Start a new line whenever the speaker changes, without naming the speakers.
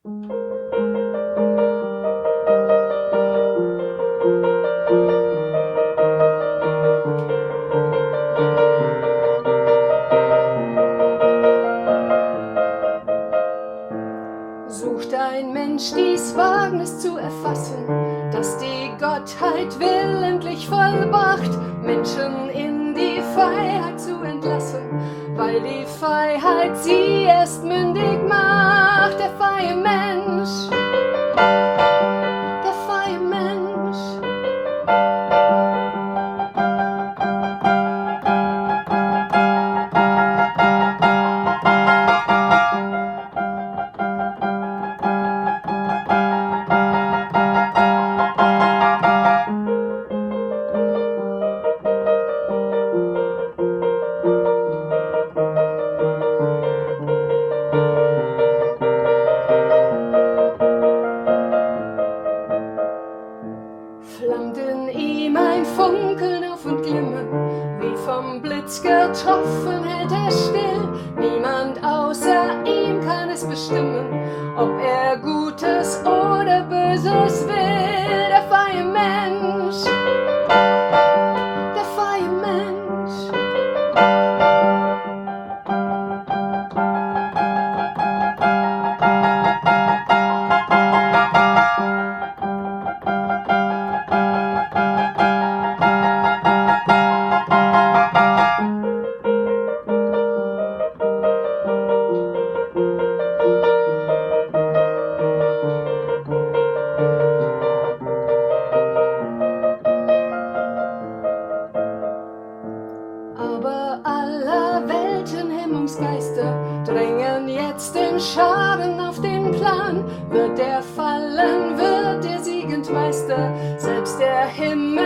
Sucht ein Mensch dies Wagnis zu erfassen, dass die Gottheit willentlich vollbracht, Menschen in die Freiheit zu entlassen, weil die Freiheit sie erst mündig macht. Der freie Mensch, der freie Mensch. Flammt in ihm ein Funkeln auf und glimmen, wie vom Blitz getroffen hält er still. Niemand außer ihm kann es bestimmen, ob er Gutes oder Böses will. Der freie Mensch, der freie Mensch. Aber aller Welten Hemmungsgeister drängen jetzt in Scharen auf den Plan. Wird er fallen, wird er siegend Meister, selbst der Himmel